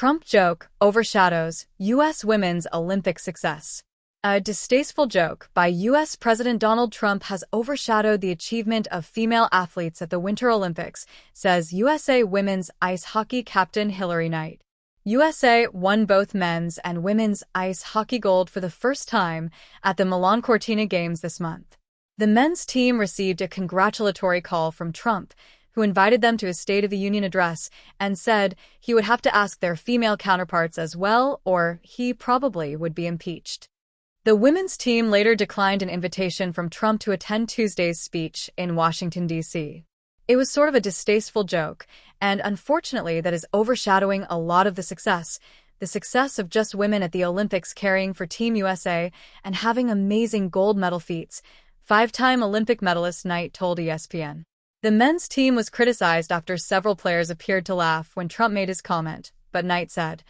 Trump joke overshadows U.S. women's Olympic success. A distasteful joke by U.S. President Donald Trump has overshadowed the achievement of female athletes at the Winter Olympics, says USA women's ice hockey captain Hillary Knight. USA won both men's and women's ice hockey gold for the first time at the Milan Cortina Games this month. The men's team received a congratulatory call from Trump, who invited them to his State of the Union address and said he would have to ask their female counterparts as well, or he probably would be impeached. The women's team later declined an invitation from Trump to attend Tuesday's speech in Washington, D.C. It was sort of a distasteful joke, and unfortunately that is overshadowing a lot of the success of just women at the Olympics carrying for Team USA and having amazing gold medal feats, five-time Olympic medalist Knight told ESPN. The men's team was criticized after several players appeared to laugh when Trump made his comment, but Knight said,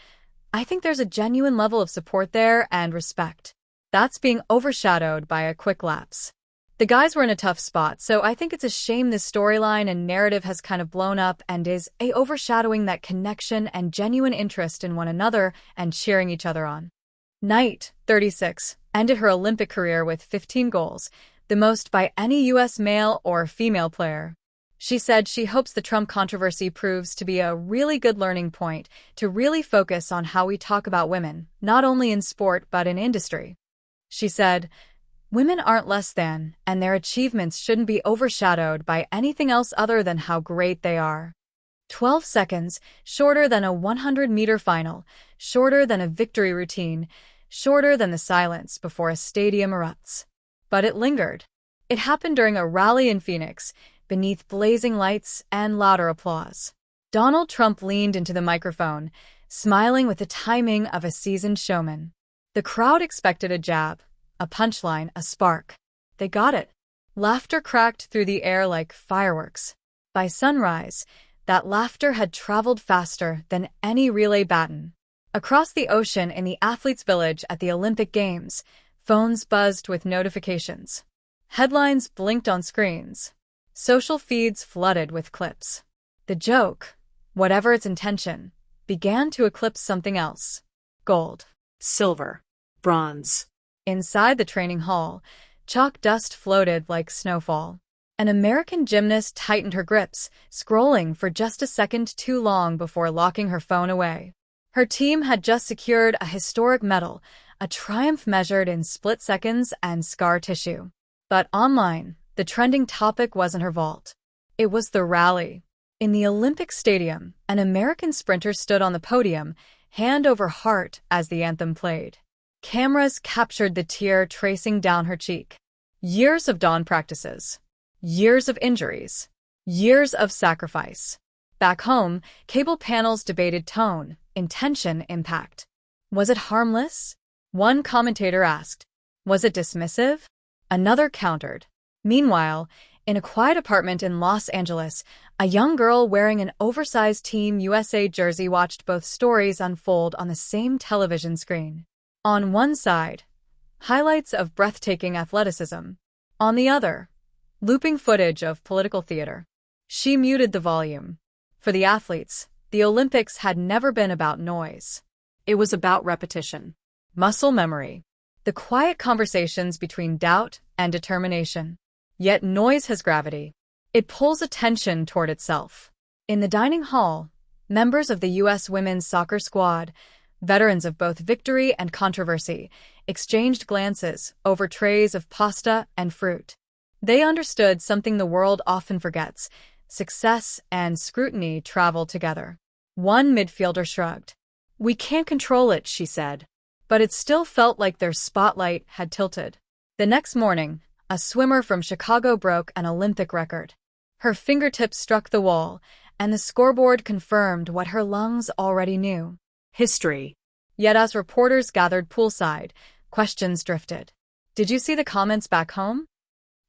"I think there's a genuine level of support there and respect. That's being overshadowed by a quick lapse. The guys were in a tough spot, so I think it's a shame this storyline and narrative has kind of blown up and is overshadowing that connection and genuine interest in one another and cheering each other on." Knight, 36, ended her Olympic career with 15 goals, the most by any U.S. male or female player. She said she hopes the Trump controversy proves to be a really good learning point to really focus on how we talk about women, not only in sport but in industry. She said, "Women aren't less than, and their achievements shouldn't be overshadowed by anything else other than how great they are." 12 seconds, shorter than a 100-meter final, shorter than a victory routine, shorter than the silence before a stadium erupts. But it lingered. It happened during a rally in Phoenix, beneath blazing lights and louder applause. Donald Trump leaned into the microphone, smiling with the timing of a seasoned showman. The crowd expected a jab, a punchline, a spark. They got it. Laughter cracked through the air like fireworks. By sunrise, that laughter had traveled faster than any relay baton. Across the ocean in the athletes' village at the Olympic Games, phones buzzed with notifications. Headlines blinked on screens. Social feeds flooded with clips. The joke, whatever its intention, began to eclipse something else. Gold. Silver. Bronze. Inside the training hall, chalk dust floated like snowfall. An American gymnast tightened her grips, scrolling for just a second too long before locking her phone away. Her team had just secured a historic medal, a triumph measured in split seconds and scar tissue. But online, the trending topic wasn't her vault. It was the rally. In the Olympic Stadium, an American sprinter stood on the podium, hand over heart as the anthem played. Cameras captured the tear tracing down her cheek. Years of dawn practices. Years of injuries. Years of sacrifice. Back home, cable panels debated tone, intention, impact. Was it harmless? One commentator asked. Was it dismissive? Another countered. Meanwhile, in a quiet apartment in Los Angeles, a young girl wearing an oversized Team USA jersey watched both stories unfold on the same television screen. On one side, highlights of breathtaking athleticism. On the other, looping footage of political theater. She muted the volume. For the athletes, the Olympics had never been about noise. It was about repetition. Muscle memory. The quiet conversations between doubt and determination. Yet noise has gravity. It pulls attention toward itself. In the dining hall, members of the U.S. women's soccer squad, veterans of both victory and controversy, exchanged glances over trays of pasta and fruit. They understood something the world often forgets: success and scrutiny travel together. One midfielder shrugged. "We can't control it," she said. But it still felt like their spotlight had tilted. The next morning, a swimmer from Chicago broke an Olympic record. Her fingertips struck the wall, and the scoreboard confirmed what her lungs already knew. History. Yet as reporters gathered poolside, questions drifted. "Did you see the comments back home?"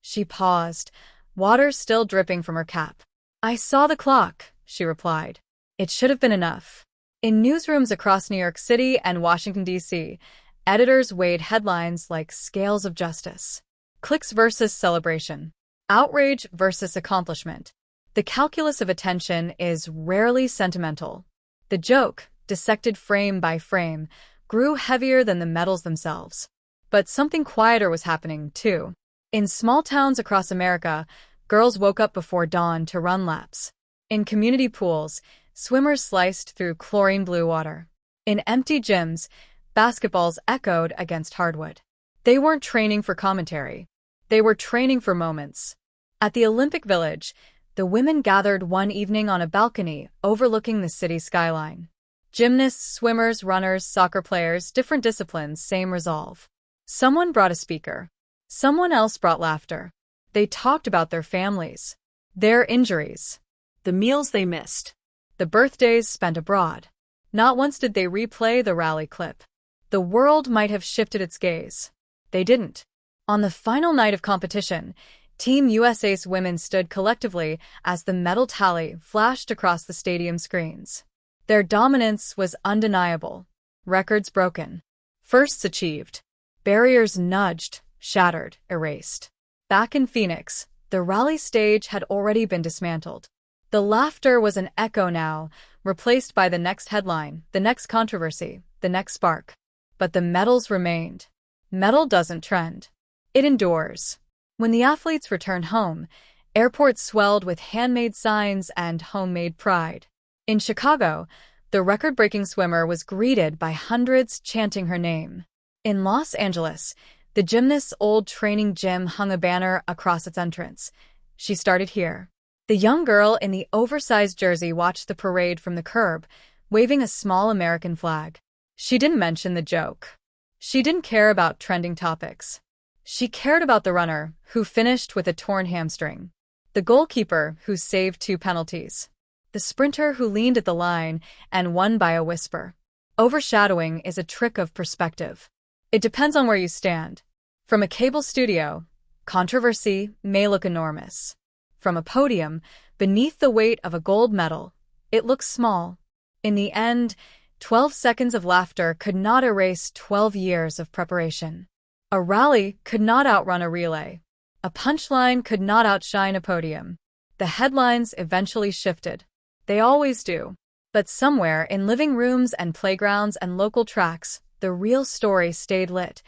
She paused, water still dripping from her cap. "I saw the clock," she replied. "It should have been enough." In newsrooms across New York City and Washington, D.C., editors weighed headlines like scales of justice. Clicks versus celebration. Outrage versus accomplishment. The calculus of attention is rarely sentimental. The joke, dissected frame by frame, grew heavier than the medals themselves. But something quieter was happening, too. In small towns across America, girls woke up before dawn to run laps. In community pools, swimmers sliced through chlorine blue water. In empty gyms, basketballs echoed against hardwood. They weren't training for commentary. They were training for moments. At the Olympic Village, the women gathered one evening on a balcony overlooking the city skyline. Gymnasts, swimmers, runners, soccer players, different disciplines, same resolve. Someone brought a speaker. Someone else brought laughter. They talked about their families, their injuries, The meals they missed. the birthdays spent abroad. Not once did they replay the rally clip. The world might have shifted its gaze. They didn't. On the final night of competition, Team USA's women stood collectively as the medal tally flashed across the stadium screens. Their dominance was undeniable. Records broken. Firsts achieved. Barriers nudged, shattered, erased. Back in Phoenix, the rally stage had already been dismantled. The laughter was an echo now, replaced by the next headline, the next controversy, the next spark. But the medals remained. Medal doesn't trend. It endures. When the athletes returned home, airports swelled with handmade signs and homemade pride. In Chicago, the record-breaking swimmer was greeted by hundreds chanting her name. In Los Angeles, the gymnast's old training gym hung a banner across its entrance. She started here. The young girl in the oversized jersey watched the parade from the curb, waving a small American flag. She didn't mention the joke. She didn't care about trending topics. She cared about the runner, who finished with a torn hamstring. The goalkeeper, who saved 2 penalties. The sprinter who leaned at the line and won by a whisper. Overshadowing is a trick of perspective. It depends on where you stand. From a cable studio, controversy may look enormous. From a podium, beneath the weight of a gold medal, it looks small. In the end, 12 seconds of laughter could not erase 12 years of preparation. A rally could not outrun a relay. A punchline could not outshine a podium. The headlines eventually shifted. They always do. But somewhere in living rooms and playgrounds and local tracks, the real story stayed lit,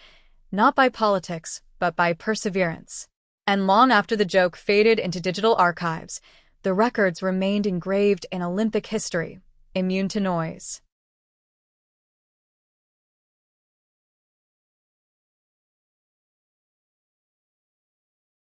not by politics, but by perseverance. And long after the joke faded into digital archives, the records remained engraved in Olympic history, immune to noise.